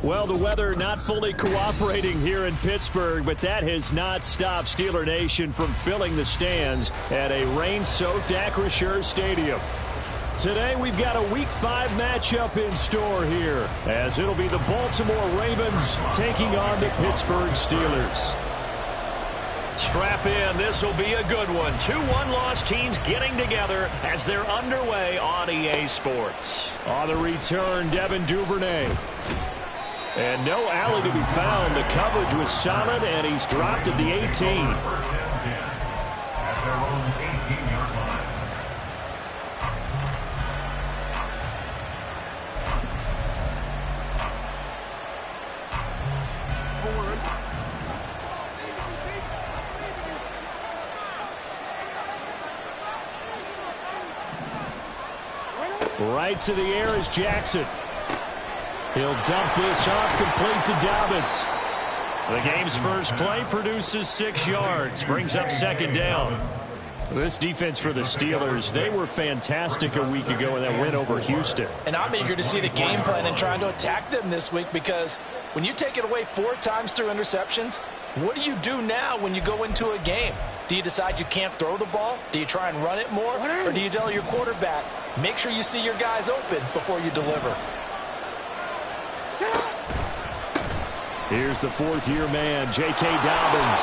Well, the weather not fully cooperating here in Pittsburgh, but that has not stopped Steeler Nation from filling the stands at a rain-soaked Acrisure Stadium. Today, we've got a Week 5 matchup in store here, as it'll be the Baltimore Ravens taking on the Pittsburgh Steelers. Strap in. This will be a good one. Two one-loss teams getting together as they're underway on EA Sports. On the return, Devin Duvernay. And no alley to be found. The coverage was solid, and he's dropped at the 18. Right to the air is Jackson. He'll dump this off, complete to Dobbins. The game's first play produces 6 yards, brings up second down. This defense for the Steelers, they were fantastic a week ago in that win over Houston. And I'm eager to see the game plan and trying to attack them this week, because when you take it away 4 times through interceptions, what do you do now when you go into a game? Do you decide you can't throw the ball? Do you try and run it more? Or do you tell your quarterback, make sure you see your guys open before you deliver? Here's the fourth-year man, J.K. Dobbins.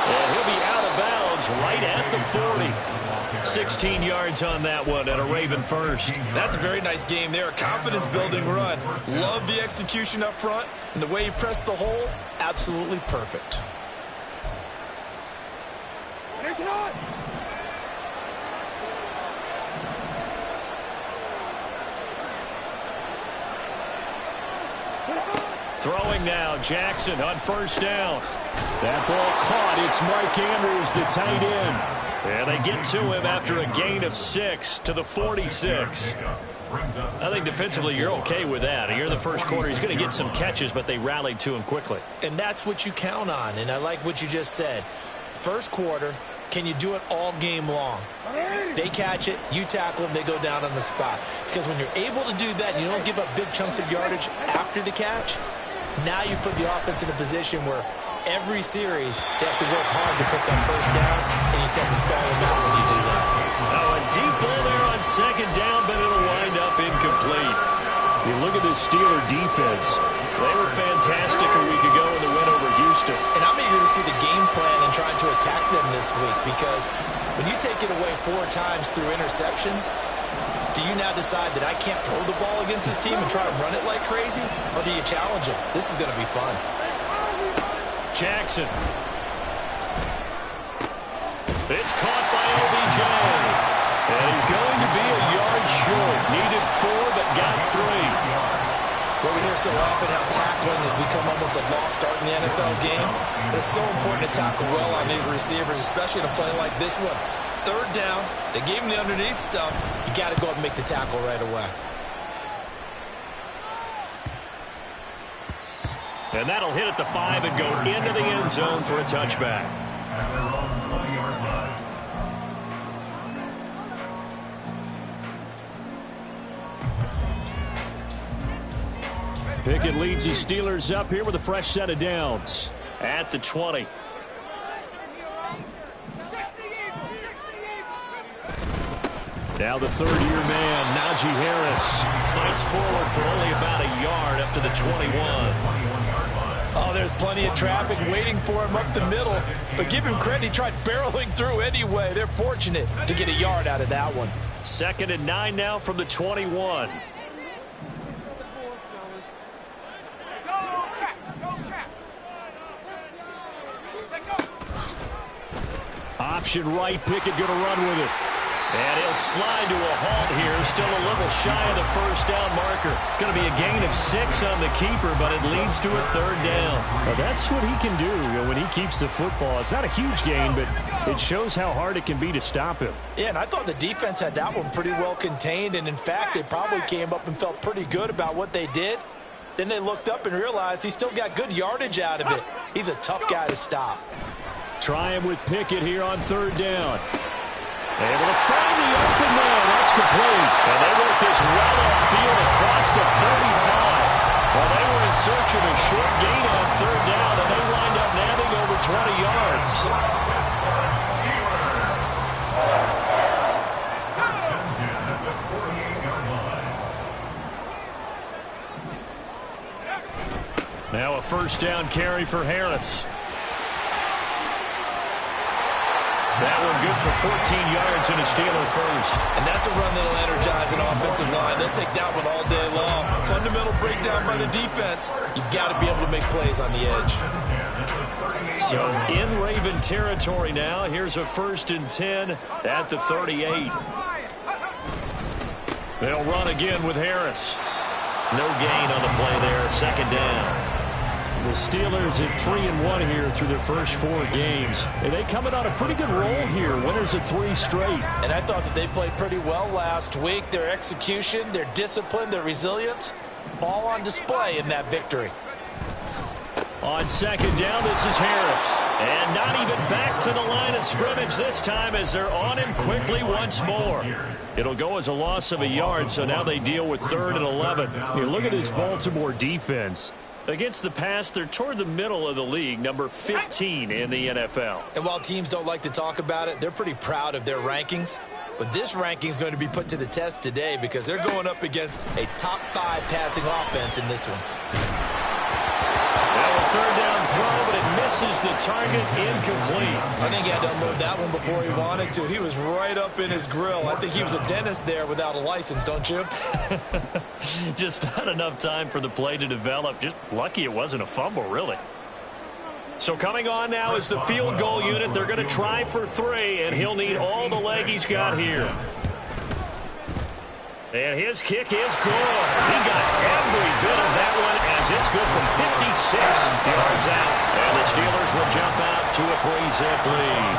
And he'll be out of bounds right at the 40. 16 yards on that one and a Raven first. That's a very nice game there. A confidence-building run. Love the execution up front. And the way he pressed the hole, absolutely perfect. Throwing now, Jackson on first down. That ball caught. It's Mike Andrews, the tight end. And they get to him after a gain of 6 to the 46. I think defensively you're okay with that. Here in the first quarter, he's going to get some catches, but they rallied to him quickly. And that's what you count on, and I like what you just said. First quarter, can you do it all game long? They catch it, you tackle them, they go down on the spot. Because when you're able to do that and you don't give up big chunks of yardage after the catch, now you put the offense in a position where every series they have to work hard to pick up first downs, and you tend to stall them out when you do that. Oh, a deep ball there on second down, but it'll wind up incomplete. You look at this Steeler defense. They were fantastic a week ago in the win over Houston. And I'm eager to see the game plan and trying to attack them this week, because when you take it away 4 times through interceptions, do you now decide that I can't throw the ball against this team and try to run it like crazy? Or do you challenge them? This is going to be fun. Jackson. It's caught by OBJ. And he's going to be a yard short. Needed 4, but got 3. Well, we hear so often how tackling has become almost a lost art in the NFL game. It's so important to tackle well on these receivers, especially in a play like this one. Third down, they gave him the underneath stuff. You got to go up and make the tackle right away. And that'll hit at the 5 and go into the end zone for a touchback. Pickett leads the Steelers up here with a fresh set of downs. At the 20. Now the third-year man, Najee Harris. Fights forward for only about a yard up to the 21. Oh, there's plenty of traffic waiting for him up the middle. But give him credit, he tried barreling through anyway. They're fortunate to get a yard out of that one. 2nd and 9 now from the 21. Option right, Pickett going to run with it. And he'll slide to a halt here, still a little shy of the first down marker. It's going to be a gain of 6 on the keeper, but it leads to a third down. Well, that's what he can do when he keeps the football. It's not a huge gain, but it shows how hard it can be to stop him. Yeah, and I thought the defense had that one pretty well contained, and in fact, they probably came up and felt pretty good about what they did. Then they looked up and realized he still got good yardage out of it. He's a tough guy to stop. Try him with Pickett here on third down. Able to find the open man. That's complete. And they work this well upfield across the 45. Well, they were in search of a short gain on third down, and they wind up nabbing over 20 yards. Now a first down carry for Harris. That one good for 14 yards and a Steeler first. And that's a run that'll energize an offensive line. They'll take that one all day long. Fundamental breakdown by the defense. You've got to be able to make plays on the edge. So in Raven territory now. Here's a 1st and 10 at the 38. They'll run again with Harris. No gain on the play there. 2nd down. The Steelers at 3-1 here through their first 4 games. And they coming on a pretty good roll here. Winners of 3 straight. And I thought that they played pretty well last week. Their execution, their discipline, their resilience, all on display in that victory. On 2nd down, this is Harris. And not even back to the line of scrimmage this time as they're on him quickly once more. It'll go as a loss of a yard, so now they deal with 3rd and 11. Hey, look at this Baltimore defense. Against the pass, they're toward the middle of the league, number 15 in the NFL. And while teams don't like to talk about it, they're pretty proud of their rankings. But this ranking is going to be put to the test today because they're going up against a top 5 passing offense in this one. Now a 3rd down throw, but it misses the target, incomplete. I think he had to unload that one before he wanted to. He was right up in his grill. I think he was a dentist there without a license, don't you? Just not enough time for the play to develop. Just lucky it wasn't a fumble, really. So coming on now is the field goal unit. They're going to try for 3, and he'll need all the leg he's got here. And his kick is good. He got every bit of that one as it's good from 56 yards out. And the Steelers will jump out to a 3-zip lead.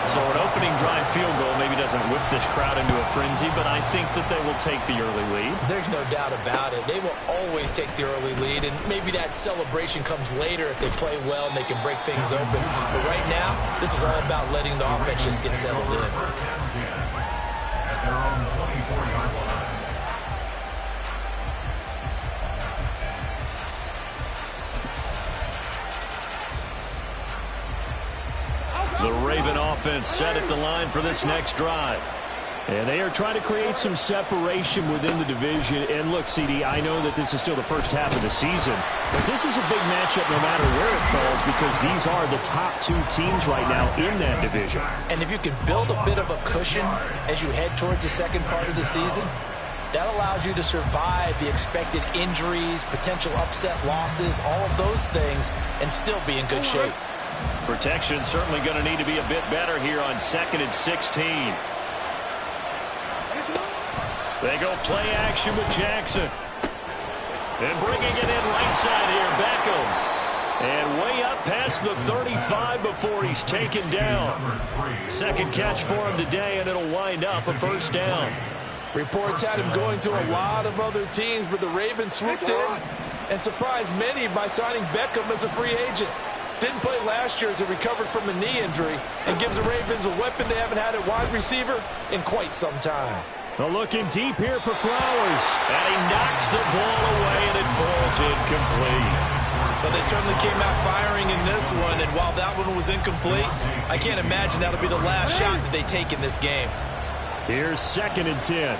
So an opening drive field goal maybe doesn't whip this crowd into a frenzy, but I think that they will take the early lead. There's no doubt about it. They will always take the early lead, and maybe that celebration comes later if they play well and they can break things open. But right now, this is all about letting the offense just get settled in. The Raven offense set at the line for this next drive. And they are trying to create some separation within the division. And look, CD, I know that this is still the first half of the season, but this is a big matchup no matter where it falls because these are the top 2 teams right now in that division. And if you can build a bit of a cushion as you head towards the second part of the season, that allows you to survive the expected injuries, potential upset losses, all of those things, and still be in good shape. Protection certainly going to need to be a bit better here on 2nd and 16. They go play action with Jackson. And bringing it in right side here, Beckham. And way up past the 35 before he's taken down. 2nd catch for him today, and it'll wind up a 1st down. Reports had him going to a lot of other teams, but the Ravens swooped in and surprised many by signing Beckham as a free agent. Didn't play last year as he recovered from a knee injury and gives the Ravens a weapon they haven't had at wide receiver in quite some time. Well, looking deep here for Flowers. And he knocks the ball away, and it falls incomplete. But they certainly came out firing in this one, and while that one was incomplete, I can't imagine that'll be the last shot that they take in this game. Here's 2nd and 10.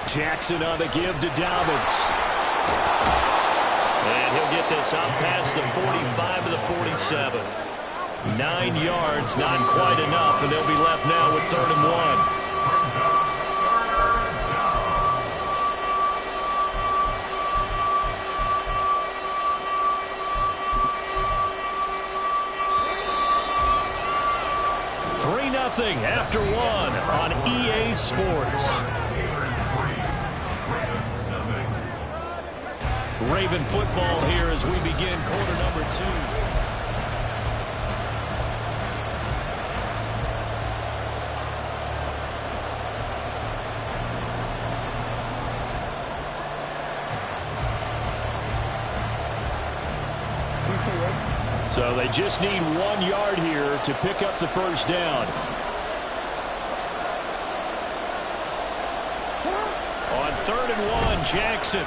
Jackson on the give to Dobbins. And he'll get this out past the 45 to the 47. 9 yards, not quite enough, and they'll be left now with 3rd and 1. 3-0 after one on EA Sports. Raven football here as we begin quarter number 2. So they just need 1 yard here to pick up the first down. On 3rd and 1, Jackson.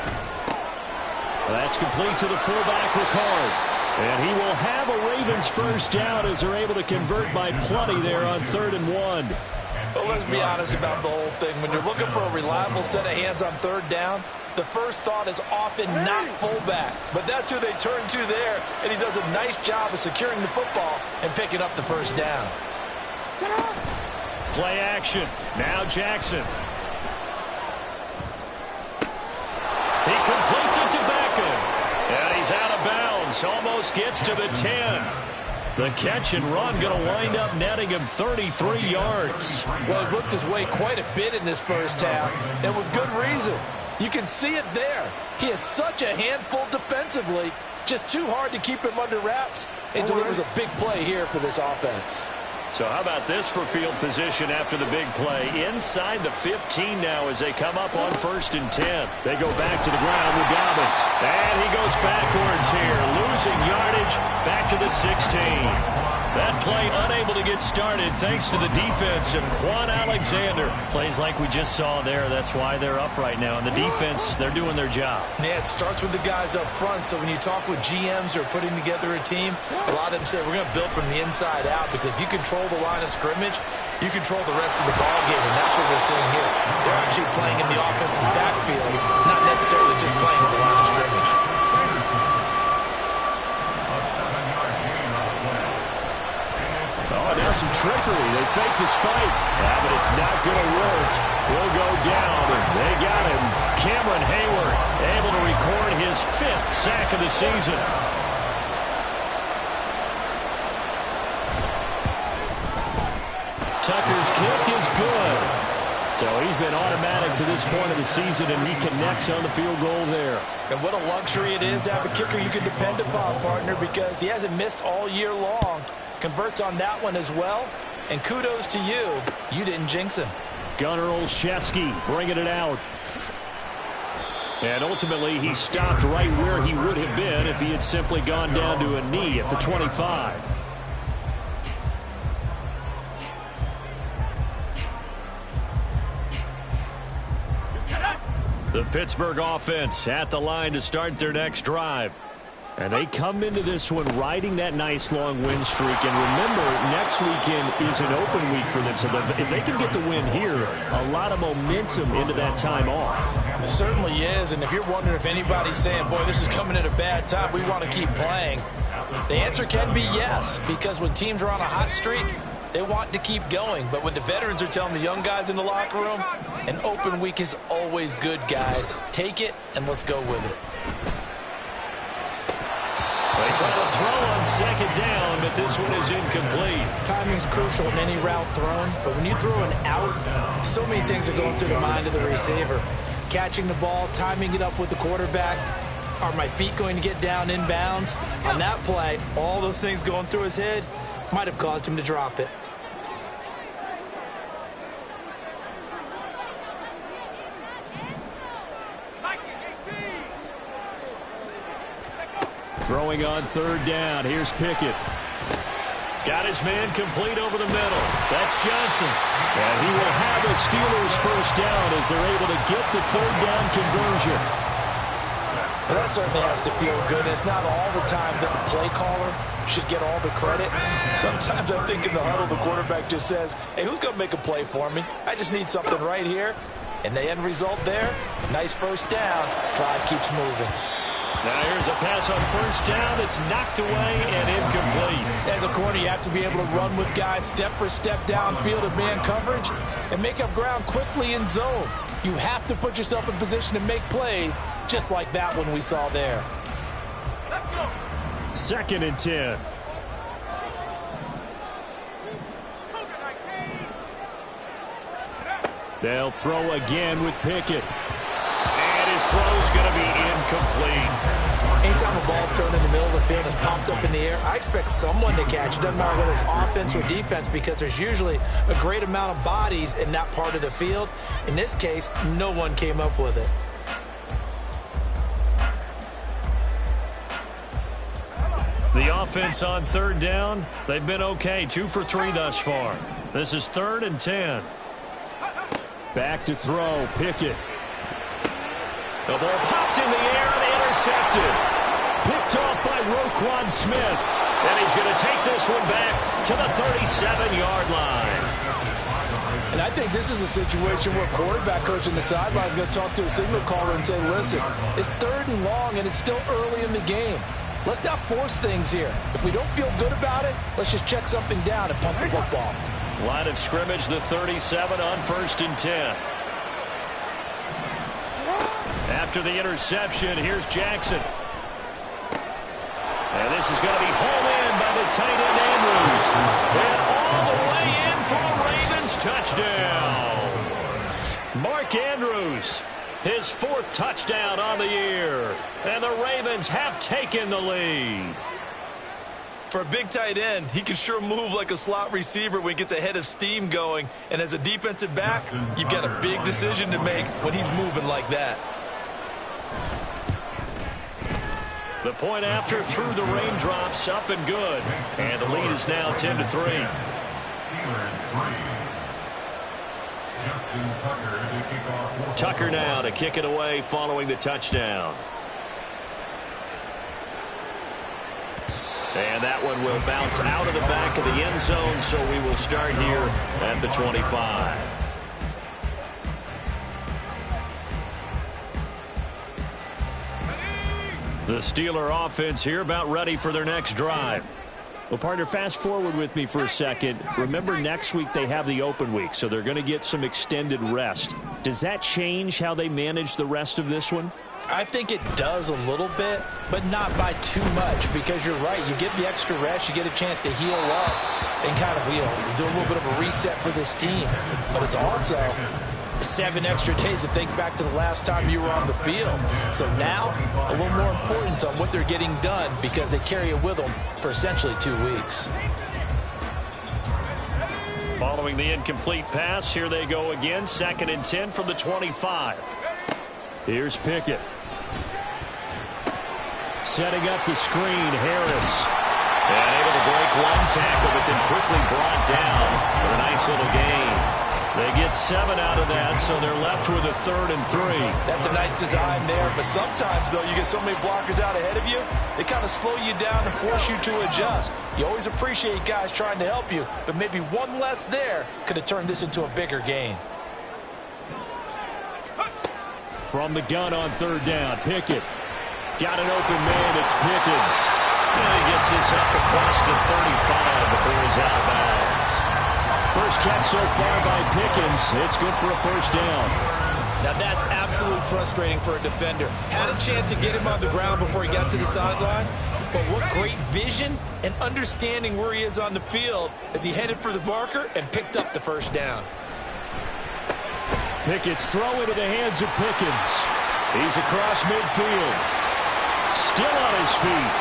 That's complete to the fullback, Ricard. And he will have a Ravens first down as they're able to convert by plenty there on 3rd and 1. Well, let's be honest about the whole thing. When you're looking for a reliable set of hands on 3rd down, the first thought is often not fullback. But that's who they turn to there, and he does a nice job of securing the football and picking up the first down. Play action. Now Jackson. He completes it to Beckham. And he's out of bounds. Almost gets to the 10. The catch and run going to wind up netting him 33 yards. Well, he worked his way quite a bit in this first half, and with good reason. You can see it there. He is such a handful defensively. Just too hard to keep him under wraps. It delivers a big play here for this offense. So how about this for field position after the big play? Inside the 15 now as they come up on 1st and 10. They go back to the ground with Dobbins. And he goes backwards here, losing yardage back to the 16. That play unable to get started thanks to the defense of Quan Alexander. Plays like we just saw there. That's why they're up right now. And the defense, they're doing their job. Yeah, it starts with the guys up front. So when you talk with GMs who are putting together a team, a lot of them say we're going to build from the inside out, because if you control the line of scrimmage, you control the rest of the ball game, and that's what we're seeing here. They're actually playing in the offense's backfield, not necessarily just playing at the line of scrimmage. Oh, now some trickery. They fake the spike. Yeah, but it's not going to work. He'll go down, and they got him. Cameron Hayward able to record his 5th sack of the season. Tucker's kick is good. So he's been automatic to this point of the season, and he connects on the field goal there. And what a luxury it is to have a kicker you can depend upon, partner, because he hasn't missed all year long. Converts on that one as well. And kudos to you. You didn't jinx him. Gunnar Olszewski bringing it out. And ultimately, he stopped right where he would have been if he had simply gone down to a knee at the 25. The Pittsburgh offense at the line to start their next drive. And they come into this one riding that nice long win streak. And remember, next weekend is an open week for them. So if they can get the win here, a lot of momentum into that time off. It certainly is. And if you're wondering if anybody's saying, boy, this is coming at a bad time, we want to keep playing, the answer can be yes. Because when teams are on a hot streak, they want to keep going. But what the veterans are telling the young guys in the locker room, an open week is always good, guys. Take it, and let's go with it. They try to throw on 2nd down, but this one is incomplete. Timing is crucial in any route thrown, but when you throw an out, so many things are going through the mind of the receiver. Catching the ball, timing it up with the quarterback. Are my feet going to get down in bounds? On that play, all those things going through his head might have caused him to drop it. Throwing on 3rd down. Here's Pickett. Got his man complete over the middle. That's Johnson. And he will have a Steelers first down as they're able to get the 3rd down conversion. Well, that certainly has to feel good. It's not all the time that the play caller should get all the credit. Sometimes I think in the huddle, the quarterback just says, hey, who's going to make a play for me? I just need something right here. And the end result there, nice first down. Drive keeps moving. Now here's a pass on 1st down. It's knocked away and incomplete. As a corner, you have to be able to run with guys step for step downfield in man coverage and make up ground quickly in zone. You have to put yourself in position to make plays, just like that one we saw there. Let's go. 2nd and 10. They'll throw again with Pickett. And his throw's going to be incomplete. Anytime a ball's thrown in the middle of the field and is popped up in the air, I expect someone to catch it. Doesn't matter whether it's offense or defense, because there's usually a great amount of bodies in that part of the field. In this case, no one came up with it. The offense on third down, they've been okay. 2 for 3 thus far. This is 3rd and 10. Back to throw, Pickett. The ball popped in the air and intercepted. Picked off by Roquan Smith. And he's going to take this one back to the 37-yard line. And I think this is a situation where quarterback coach on the sideline is going to talk to a signal caller and say, listen, it's 3rd and long and it's still early in the game. Let's not force things here. If we don't feel good about it, let's just check something down and punt the football. Line of scrimmage, the 37 on 1st and 10. After the interception, here's Jackson. And this is going to be hauled in by the tight end Andrews. And all the way in for a Ravens touchdown. Mark Andrews, his 4th touchdown on the year. And the Ravens have taken the lead. For a big tight end, he can sure move like a slot receiver when he gets a head of steam going. And as a defensive back, you've got a big decision to make when he's moving like that. The point after through the raindrops, up and good. And the lead is now 10-3. Tucker now to kick it away following the touchdown. And that one will bounce out of the back of the end zone, so we will start here at the 25. The Steeler offense here about ready for their next drive. Well, partner, fast forward with me for a second. Remember, next week they have the open week, so they're going to get some extended rest. Does that change how they manage the rest of this one? I think it does a little bit, but not by too much, because you're right. You get the extra rest, you get a chance to heal up and kind of, do a little bit of a reset for this team. But it's also 7 extra days to think back to the last time you were on the field. So now, a little more importance on what they're getting done, because they carry it with them for essentially 2 weeks. Following the incomplete pass, here they go again. 2nd and 10 from the 25. Here's Pickett. Setting up the screen, Harris. And able to break one tackle, but then quickly brought down for a nice little gain. They get 7 out of that, so they're left with a 3rd and 3. That's a nice design there, but sometimes, though, you get so many blockers out ahead of you, they kind of slow you down and force you to adjust. You always appreciate guys trying to help you, but maybe one less there could have turned this into a bigger gain. From the gun on 3rd down, Pickett. Got an open man, it's Pickens. And he gets this up across the 35 before he's out of bounds. First catch so far by Pickens. It's good for a 1st down. Now that's absolutely frustrating for a defender. Had a chance to get him on the ground before he got to the sideline, but what great vision and understanding where he is on the field as he headed for the marker and picked up the 1st down. Pickett's throw into the hands of Pickens. He's across midfield. Still on his feet.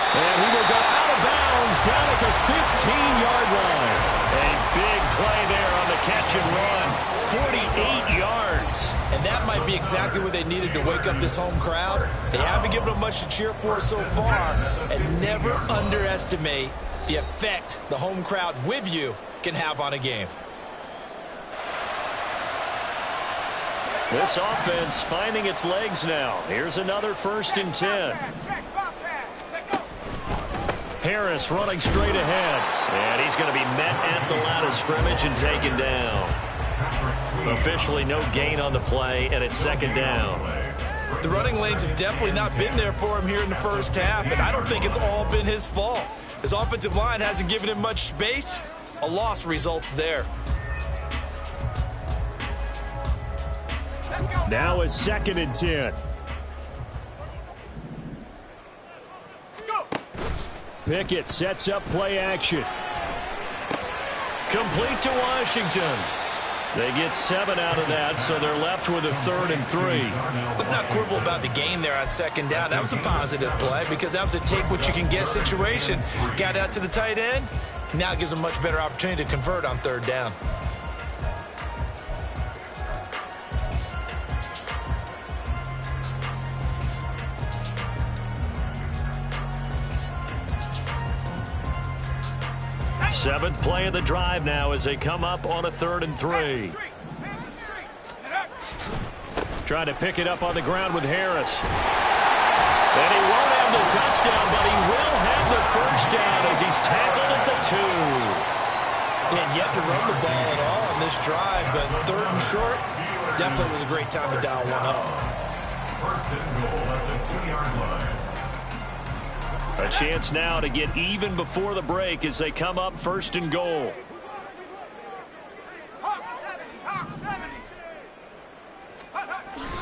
And he will go out of bounds down at the 15-yard line. A big play there on the catch and run. 48 yards. And that might be exactly what they needed to wake up this home crowd. They haven't given them much to cheer for so far. And never underestimate the effect the home crowd with you can have on a game. This offense finding its legs now. Here's another 1st and 10. Harris running straight ahead. And he's going to be met at the line of scrimmage and taken down. Officially no gain on the play, and it's 2nd down. The running lanes have definitely not been there for him here in the first half, and I don't think it's all been his fault. His offensive line hasn't given him much space. A loss results there. Now is 2nd and 10. Pickett sets up play action. Complete to Washington. They get 7 out of that, so they're left with a 3rd and 3. Let's not quibble about the gain there on 2nd down. That was a positive play because that was a take-what-you-can-get situation. Got out to the tight end. Now it gives them a much better opportunity to convert on 3rd down. Seventh play of the drive now as they come up on a 3rd and 3. Trying to pick it up on the ground with Harris. And he won't have the touchdown, but he will have the 1st down as he's tackled at the 2. And yet to run the ball at all on this drive, but 3rd and short, definitely was a great time to dial one up. 1st and goal at the 2-yard line. A chance now to get even before the break as they come up 1st and goal.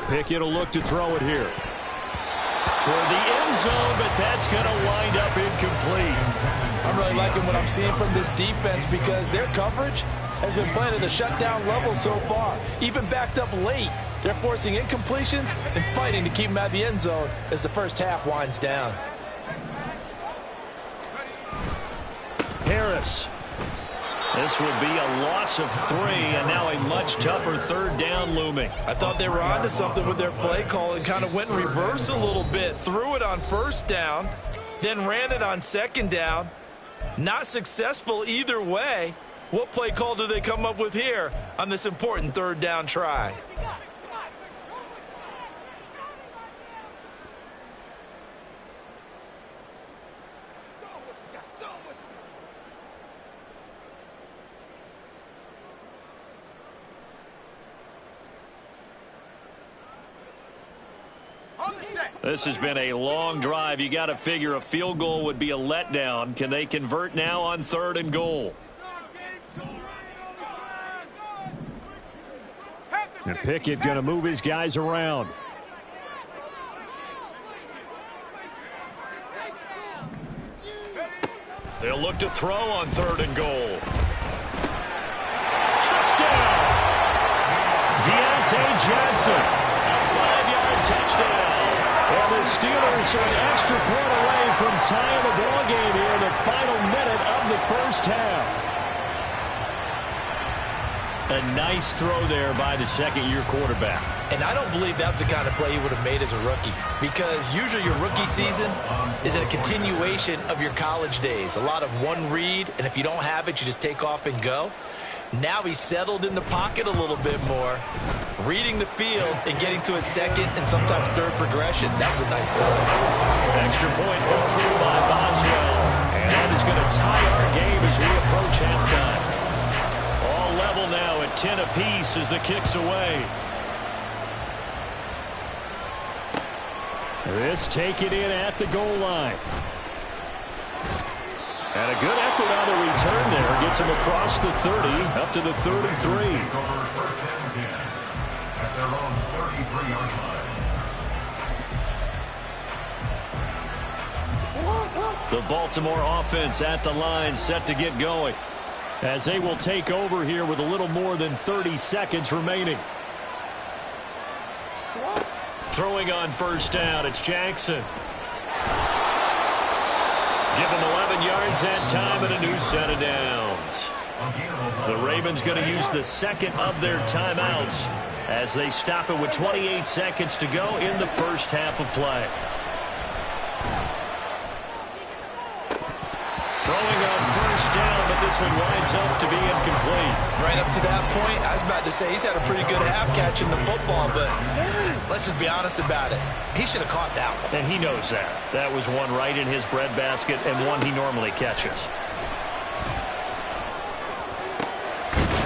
Pickett will look to throw it here. Toward the end zone, but that's going to wind up incomplete. I'm really liking what I'm seeing from this defense because their coverage has been playing at a shutdown level so far. Even backed up late, they're forcing incompletions and fighting to keep them out of the end zone as the first half winds down. Harris. This would be a loss of 3, and now a much tougher 3rd down looming. I thought they were onto something with their play call and kind of went in reverse a little bit. Threw it on 1st down, then ran it on 2nd down. Not successful either way. What play call do they come up with here on this important 3rd down try? This has been a long drive. You got to figure a field goal would be a letdown. Can they convert now on 3rd and goal? And Pickett going to move his guys around. They'll look to throw on 3rd and goal. Touchdown! Deontay Johnson. A 5-yard touchdown. And the Steelers are an extra point away from tying the ball game here in the final minute of the 1st half. A nice throw there by the 2nd-year quarterback. And I don't believe that was the kind of play he would have made as a rookie, because usually your rookie season is a continuation of your college days. A lot of one read, and if you don't have it, you just take off and go. Now he's settled in the pocket a little bit more, reading the field and getting to a 2nd and sometimes 3rd progression. That was a nice play. Extra point put through by Boswell. And that is going to tie our game as we approach halftime. All level now at 10 apiece as the kick's away. This taken in at the goal line. And a good effort on the return there. Gets him across the 30, up to the 33. At their own 33-yard line. The Baltimore offense at the line, set to get going. As they will take over here with a little more than 30 seconds remaining. Throwing on 1st down, it's Jackson. Give them 11 yards that time and a new set of downs. The Ravens going to use the 2nd of their timeouts as they stop it with 28 seconds to go in the 1st half of play. Throwing on 1st down, but this one winds up to be incomplete. Right up to that point, I was about to say he's had a pretty good half catching the football, but let's just be honest about it. He should have caught that one. And he knows that. That was one right in his breadbasket and one he normally catches.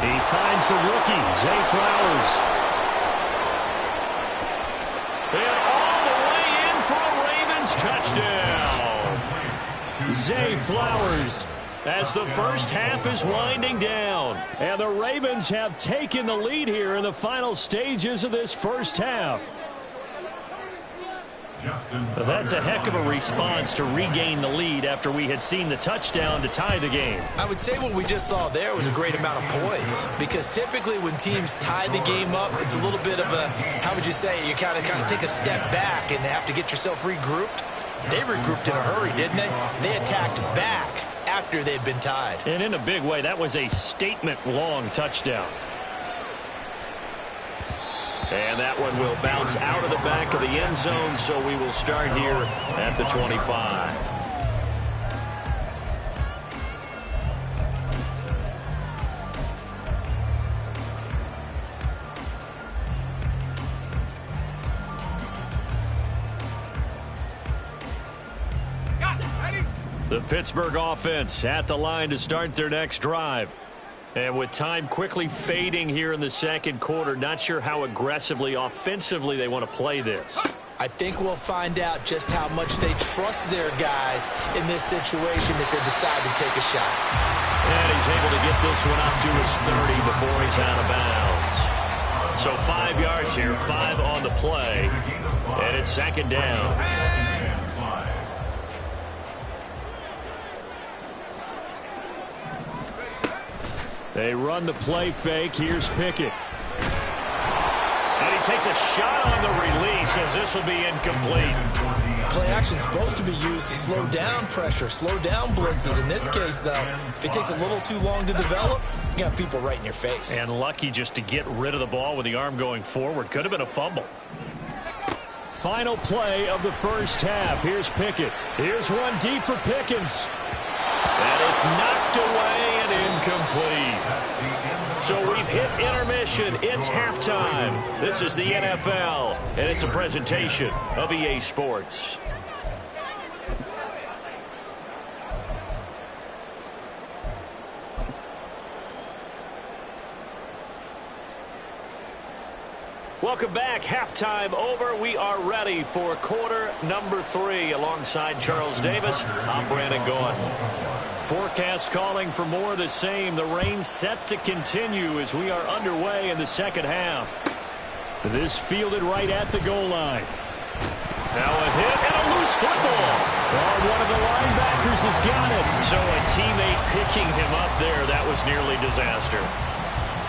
He finds the rookie, Zay Flowers. And all the way in for a Ravens touchdown. Zay Flowers as the 1st half is winding down. And the Ravens have taken the lead here in the final stages of this 1st half. Well, that's a heck of a response to regain the lead after we had seen the touchdown to tie the game. I would say what we just saw there was a great amount of poise, because typically when teams tie the game up, it's a little bit of a, how would you say, you kind of take a step back and have to get yourself regrouped. They regrouped in a hurry, didn't they? They attacked back after they'd been tied. And in a big way, that was a statement-long touchdown. And that one will bounce out of the back of the end zone, so we will start here at the 25. The Pittsburgh offense at the line to start their next drive. And with time quickly fading here in the second quarter, not sure how aggressively, offensively they want to play this. I think we'll find out just how much they trust their guys in this situation if they decide to take a shot. And he's able to get this one up to his 30 before he's out of bounds. So 5 yards here, 5 on the play, and it's second down. They run the play fake. Here's Pickett. And he takes a shot on the release as this will be incomplete. Play action is supposed to be used to slow down pressure, slow down blitzes. In this case, though, if it takes a little too long to develop, you got people right in your face. And lucky just to get rid of the ball with the arm going forward. Could have been a fumble. Final play of the first half. Here's Pickett. Here's one deep for Pickens. And it's knocked away and incomplete. So we've hit intermission. It's halftime. This is the NFL, and it's a presentation of EA Sports. Welcome back. Halftime over. We are ready for quarter number 3. Alongside Charles Davis, I'm Brandon Gaudin. Forecast calling for more of the same. The rain set to continue as we are underway in the second half. This fielded right at the goal line. Now a hit and a loose football. Oh, one of the linebackers has got it. So a teammate picking him up there. That was nearly disaster.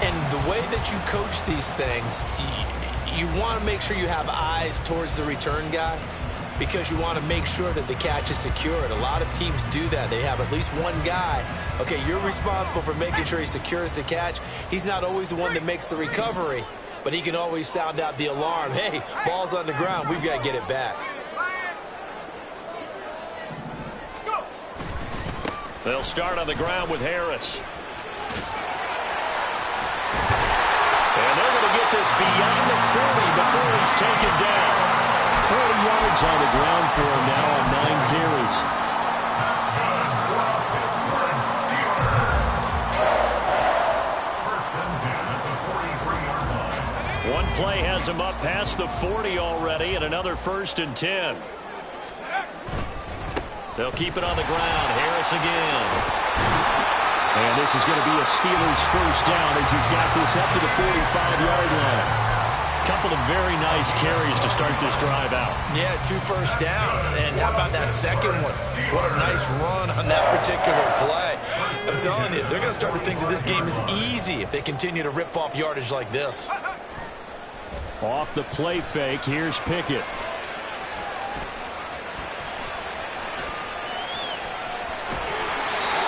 And the way that you coach these things, you want to make sure you have eyes towards the return guy, because you want to make sure that the catch is secured. A lot of teams do that. They have at least one guy. Okay, you're responsible for making sure he secures the catch. He's not always the one that makes the recovery, but he can always sound out the alarm. Hey, ball's on the ground. We've got to get it back. They'll start on the ground with Harris. And they're going to get this beyond the 40 before he's taken down. 40 yards on the ground for him now on 9 carries. One play has him up past the 40 already, and another 1st and 10. They'll keep it on the ground. Harris again. And this is going to be a Steelers first down as he's got this up to the 45-yard line. Couple of very nice carries to start this drive out. Yeah, 2 first downs. And how about that second one? What a nice run on that particular play. I'm telling you, they're going to start to think that this game is easy if they continue to rip off yardage like this. Off the play fake, here's Pickett.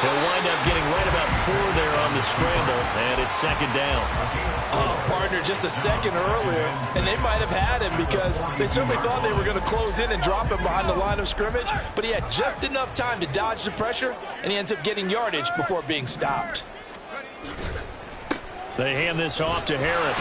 He'll wind up getting right about 4 there on the scramble, and it's second down. Oh, partner, just a second earlier, and they might have had him because they certainly thought they were going to close in and drop him behind the line of scrimmage, but he had just enough time to dodge the pressure, and he ends up getting yardage before being stopped. They hand this off to Harris,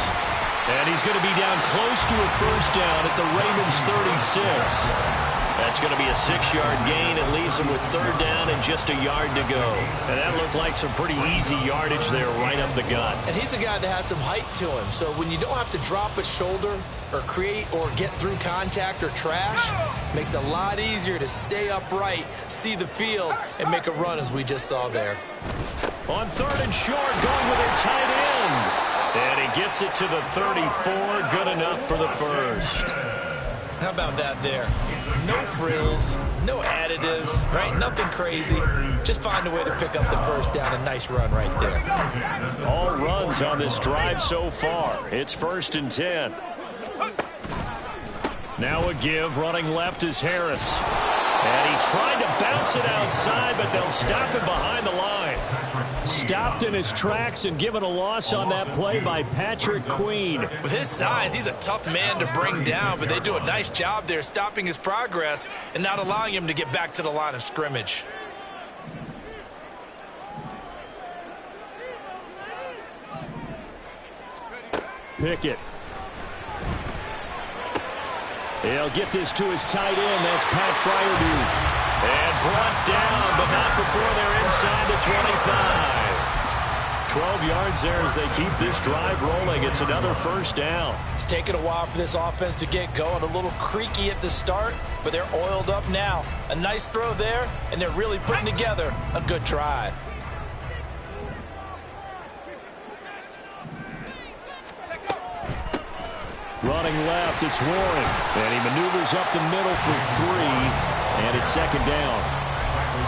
and he's going to be down close to a first down at the Ravens 36. That's going to be a 6-yard gain and leaves him with 3rd down and just a yard to go. And that looked like some pretty easy yardage there right up the gut. And he's a guy that has some height to him. So when you don't have to drop a shoulder or create or get through contact or trash, makes it a lot easier to stay upright, see the field, and make a run as we just saw there. On 3rd and short, going with their tight end. And he gets it to the 34. Good enough for the first. How about that there? No frills, no additives, right? Nothing crazy. Just find a way to pick up the first down. A nice run right there. All runs on this drive so far. It's 1st and 10. Now a give. Running left is Harris. And he tried to bounce it outside, but they'll stop him behind the line. Stopped in his tracks and given a loss on that play by Patrick Queen. With his size, he's a tough man to bring down, but they do a nice job there stopping his progress and not allowing him to get back to the line of scrimmage. Pickett. He'll get this to his tight end. That's Pat Fryermuth. And brought down, but not before they're inside the 25. 12 yards there as they keep this drive rolling. It's another 1st down. It's taken a while for this offense to get going. A little creaky at the start, but they're oiled up now. A nice throw there, and they're really putting together a good drive. Running left, it's Warren. And he maneuvers up the middle for 3. And it's 2nd down.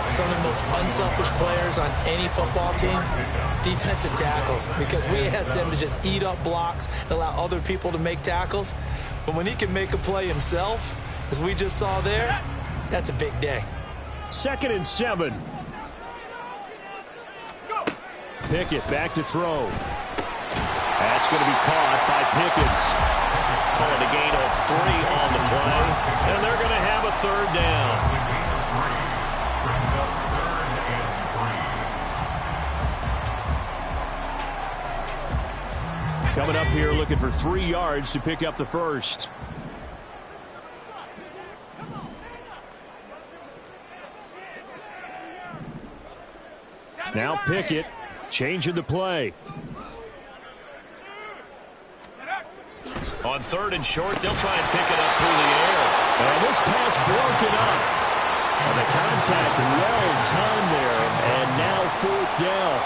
Some of the most unselfish players on any football team, defensive tackles. Because we ask them to just eat up blocks and allow other people to make tackles. But when he can make a play himself, as we just saw there, that's a big day. 2nd and 7. Pickett back to throw. That's going to be caught by Pickens. Pulling a gain of 3 on the play. And they're going to have a 3rd down. Coming up here looking for 3 yards to pick up the 1st. Now Pickett changing the play. On 3rd and short, they'll try and pick it up through the air. And this pass broken up. And the contact well timed there. And now 4th down.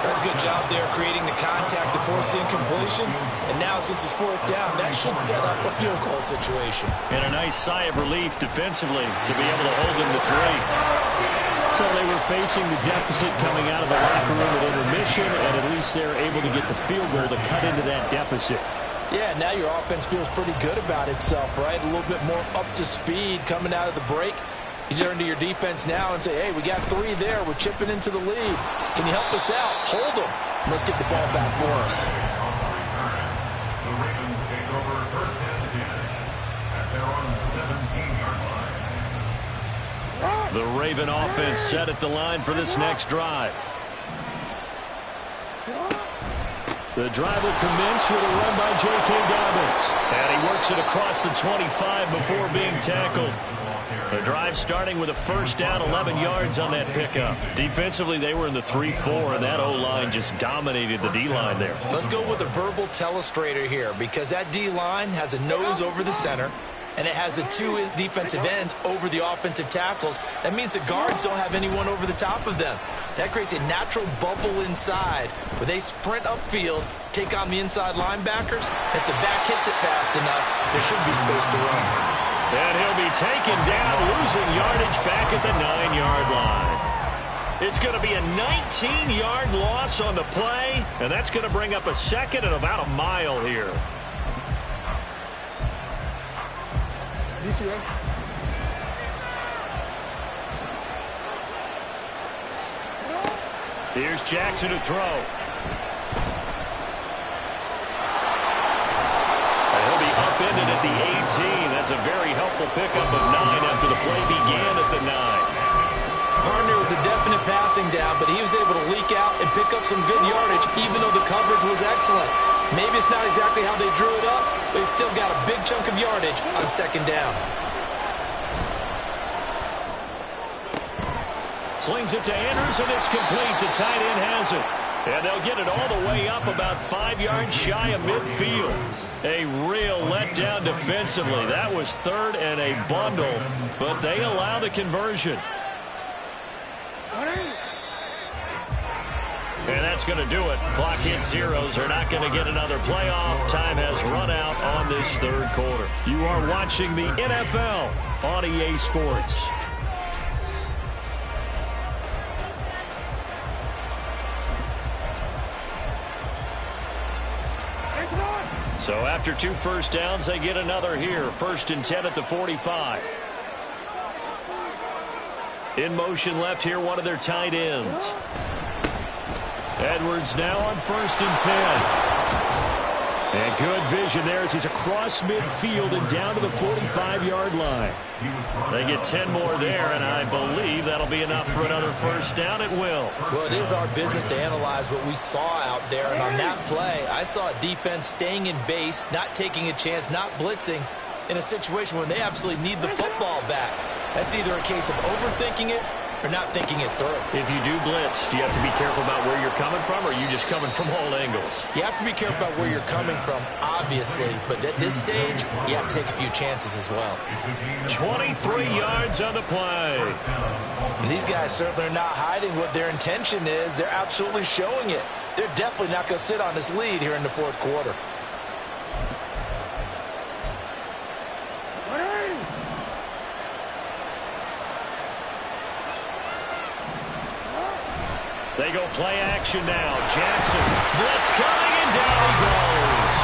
That's a good job there creating the contact to force the incompletion. And now since it's 4th down, that should set up a field goal situation. And a nice sigh of relief defensively to be able to hold them to 3. So they were facing the deficit coming out of the locker room at intermission, and at least they're able to get the field goal to cut into that deficit. Yeah, now your offense feels pretty good about itself, right? A little bit more up to speed coming out of the break. You turn to your defense now and say, hey, we got 3 there. We're chipping into the lead. Can you help us out? Hold them. Let's get the ball back for us. The Ravens take over 1st and 10 at their own 17-yard line. The Raven offense set at the line for this next drive. The drive will commence with a run by J.K. Dobbins. And he works it across the 25 before being tackled. The drive starting with a 1st down, 11 yards on that pickup. Defensively, they were in the 3-4, and that O-line just dominated the D-line there. Let's go with a verbal telestrator here because that D-line has a nose over the center, and it has the 2 defensive ends over the offensive tackles. That means the guards don't have anyone over the top of them. That creates a natural bubble inside where they sprint upfield, take on the inside linebackers. If the back hits it fast enough, there should be space to run. And he'll be taken down, losing yardage back at the 9-yard line. It's going to be a 19-yard loss on the play, and that's going to bring up a 2nd and about a mile here. Here's Jackson to throw. And he'll be upended at the 18. That's a very helpful pickup of 9 after the play began at the 9. Partner was a definite passing down, but he was able to leak out and pick up some good yardage, even though the coverage was excellent. Maybe it's not exactly how they drew it up, but he still got a big chunk of yardage on 2nd down. Slings it to Andrews, and it's complete. The tight end has it. And they'll get it all the way up about 5 yards shy of midfield. A real letdown defensively. That was 3rd and a bundle, but they allow the conversion. And that's going to do it. Clock hits zeros. They're not going to get another playoff. Time has run out on this third quarter. You are watching the NFL on EA Sports. So after 2 first downs, they get another here. 1st and 10 at the 45. In motion left here, one of their tight ends. Edwards now on 1st and 10. And good vision there as he's across midfield and down to the 45-yard line. They get 10 more there, and I believe that'll be enough for another first down. It will. Well, it is our business to analyze what we saw out there, and on that play, I saw a defense staying in base, not taking a chance, not blitzing in a situation when they absolutely need the football back. That's either a case of overthinking it or not thinking it through. If you do blitz, do you have to be careful about where you're coming from, or are you just coming from all angles? You have to be careful about where you're coming from, obviously, but at this stage, you have to take a few chances as well. 23 yards on the play. And these guys certainly are not hiding what their intention is. They're absolutely showing it. They're definitely not going to sit on this lead here in the fourth quarter. They go play action now. Jackson, blitz coming, and down he goes.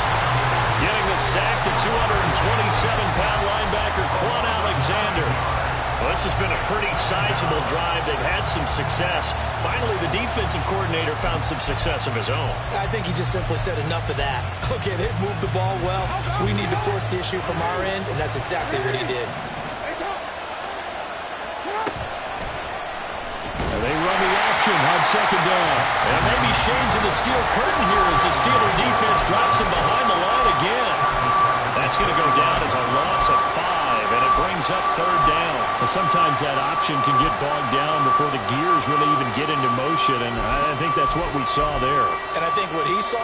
Getting the sack, the 227-pound linebacker, Quan Alexander. Well, this has been a pretty sizable drive. They've had some success. Finally, the defensive coordinator found some success of his own. I think he just simply said enough of that. Okay, they've moved the ball well. We need to force the issue from our end, and that's exactly what he did. They run the action on 2nd down. And maybe shades in the steel curtain here as the Steeler defense drops him behind the line again. That's going to go down as a loss of 5, and it brings up 3rd down. Well, sometimes that option can get bogged down before the gears really even get into motion, and I think that's what we saw there. And I think what he saw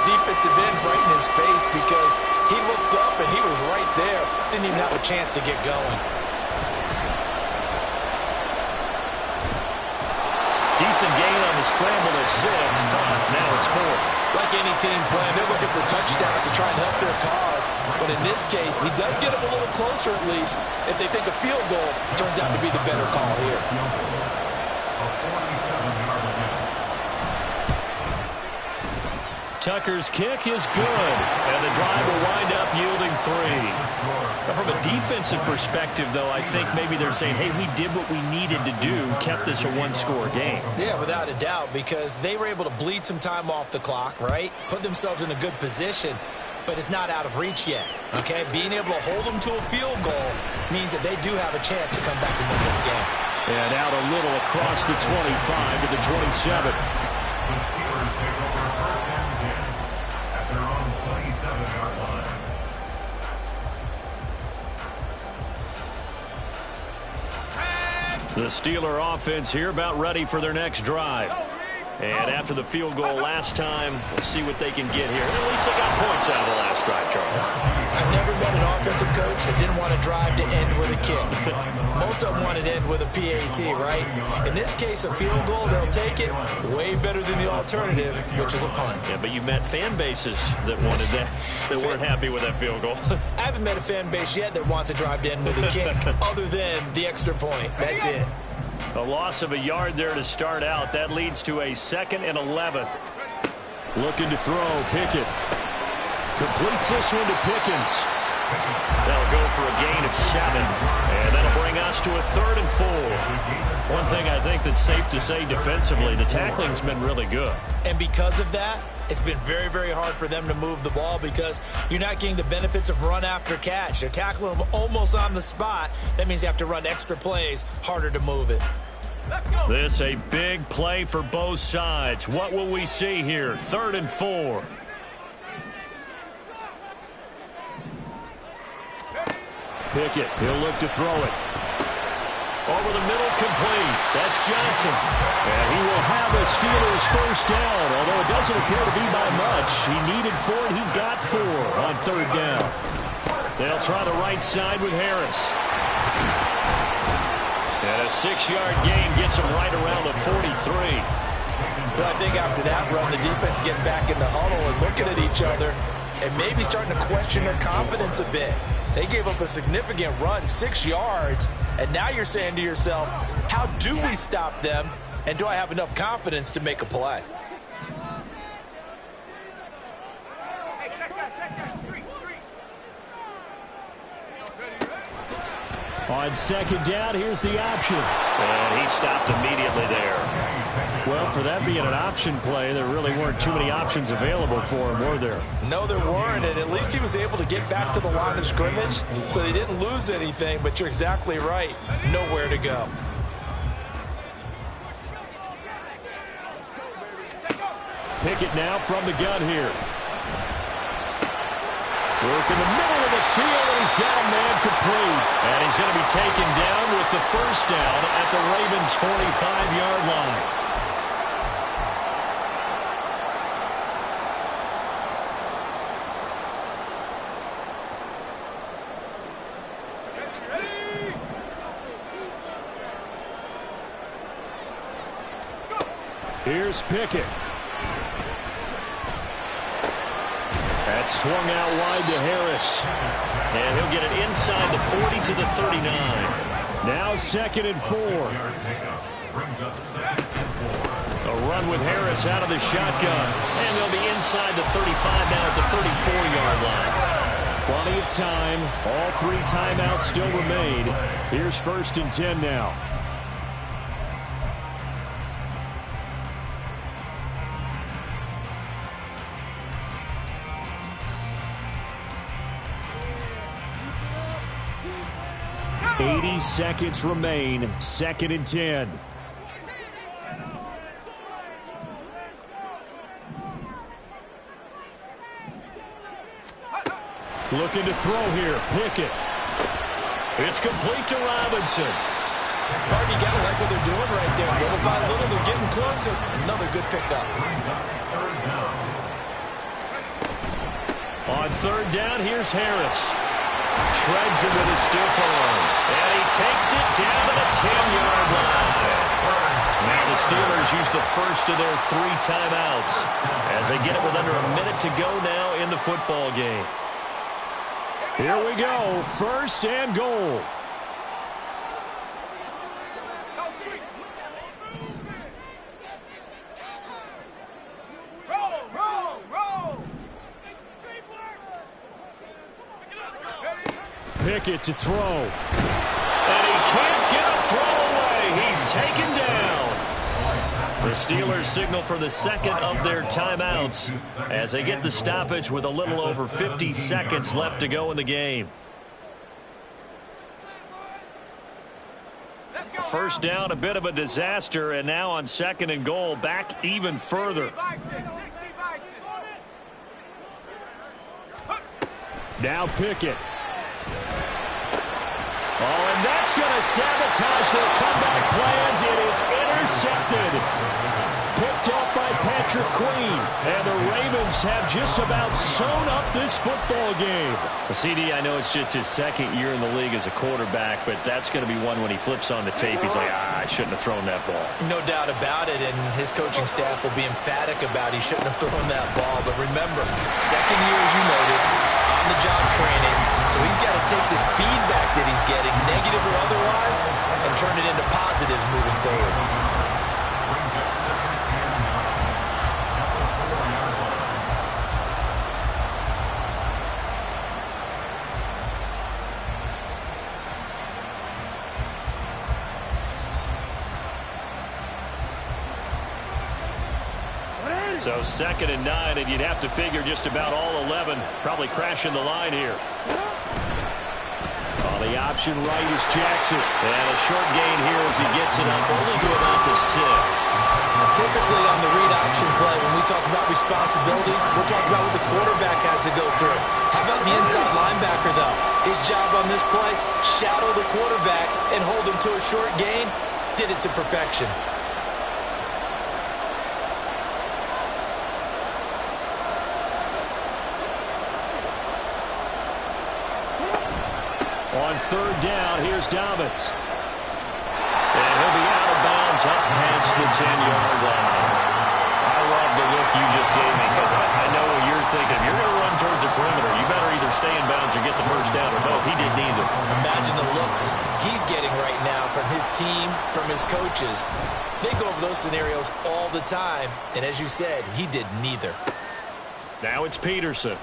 defensive end right in his face, because he looked up and he was right there. Didn't even have a chance to get going. Decent gain on the scramble to 6, but now it's 4th. Like any team plan, they're looking for touchdowns to try and help their cause. But in this case, he does get them a little closer at least. If they think a field goal turns out to be the better call here. Tucker's kick is good, and the drive will wind up yielding 3. Now, from a defensive perspective, though, I think maybe they're saying, hey, we did what we needed to do, kept this a 1-score game. Yeah, without a doubt, because they were able to bleed some time off the clock, right? Put themselves in a good position, but it's not out of reach yet, okay? Being able to hold them to a field goal means that they do have a chance to come back and win this game. And out a little across the 25 to the 27. The Steeler offense here about ready for their next drive. And after the field goal last time, we'll see what they can get here. At least they got points out of the last drive, Charles. I've never met an offensive coach that didn't want to drive to end with a kick. Most of them wanted to end with a PAT, right? In this case, a field goal, they'll take it. Way better than the alternative, which is a punt. Yeah, but you met fan bases that wanted that, that weren't happy with that field goal. I haven't met a fan base yet that wants to drive to end with a kick, other than the extra point. That's it. A loss of a yard there to start out. That leads to a 2nd and 11. Looking to throw, Pickett. Completes this one to Pickens. That'll go for a gain of 7. And that'll bring us to a 3rd and 4. One thing I think that's safe to say defensively, the tackling's been really good. And because of that, it's been very, very hard for them to move the ball because you're not getting the benefits of run after catch. They're tackling them almost on the spot. That means you have to run extra plays, harder to move it. This a big play for both sides. What will we see here? 3rd and 4. Pickett, he'll look to throw it. Over the middle, complete. That's Johnson. And he will have a Steelers first down, although it doesn't appear to be by much. He needed 4, and he got 4 on 3rd down. They'll try the right side with Harris. And a 6-yard gain gets him right around the 43. Well, I think after that run, the defense is getting back in the huddle and looking at each other and maybe starting to question their confidence a bit. They gave up a significant run, 6 yards, and now you're saying to yourself, how do we stop them, and do I have enough confidence to make a play? On second down, here's the option. And he stopped immediately there. Well, for that being an option play, there really weren't too many options available for him, were there? No, there weren't, and at least he was able to get back to the line of scrimmage, so they didn't lose anything, but you're exactly right. Nowhere to go. Pickett now from the gun here. Work in the middle of the field, and he's got a man complete. And he's going to be taken down with the first down at the Ravens' 45-yard line. Here's Pickett. That's swung out wide to Harris. And he'll get it inside the 40 to the 39. Now 2nd and 4. A run with Harris out of the shotgun. And they'll be inside the 35 now at the 34-yard line. Plenty of time. All 3 timeouts still remain. Here's 1st and 10 now. Seconds remain. 2nd and 10. Looking to throw here. Pickett. It's complete to Robinson. Hardy, you gotta like what they're doing right there. Little by little, they're getting closer. Another good pickup. On 3rd down, here's Harris. Shreds him with his stiff arm. And he takes it down to the 10-yard line. Now the Steelers use the first of their 3 timeouts as they get it with under a minute to go now in the football game. Here we go. 1st and goal. Pickett to throw. And he can't get a throw away. He's taken down. The Steelers signal for the 2nd of their timeouts as they get the stoppage with a little over 50 seconds left to go in the game. First down, a bit of a disaster, and now on 2nd and goal, back even further. Now Pickett. Oh, and that's going to sabotage their comeback plans. It is intercepted. Picked off by Patrick Queen. And the Ravens have just about sewn up this football game. CD, I know it's just his 2nd year in the league as a quarterback, but that's going to be one when he flips on the tape. He's like, I shouldn't have thrown that ball. No doubt about it, and his coaching staff will be emphatic about he shouldn't have thrown that ball. But remember, 2nd year, as you noted, on the job training, so he's got to take this feedback that he's getting, negative or otherwise, and turn it into positives moving forward. So 2nd and 9, and you'd have to figure just about all 11 probably crashing the line here. On the option right is Jackson. And a short gain here as he gets it up only to about the 6. Typically on the read option play, when we talk about responsibilities, we're talking about what the quarterback has to go through. How about the inside linebacker, though? His job on this play, shadow the quarterback and hold him to a short gain. Did it to perfection. On 3rd down, here's Dobbins. And he'll be out of bounds up past the 10-yard line. look you just gave me, because I know what you're thinking. If you're going to run towards the perimeter, you better either stay in bounds or get the first down or both. He did neither. Imagine the looks he's getting right now from his team, from his coaches. They go over those scenarios all the time, and as you said, he did neither. Now it's Peterson.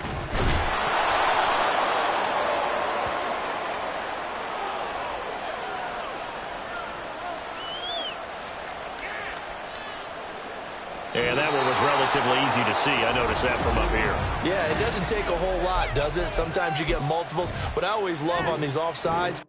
And that one was relatively easy to see. I noticed that from up here. Yeah, it doesn't take a whole lot, does it? Sometimes you get multiples. What I always love on these offsides,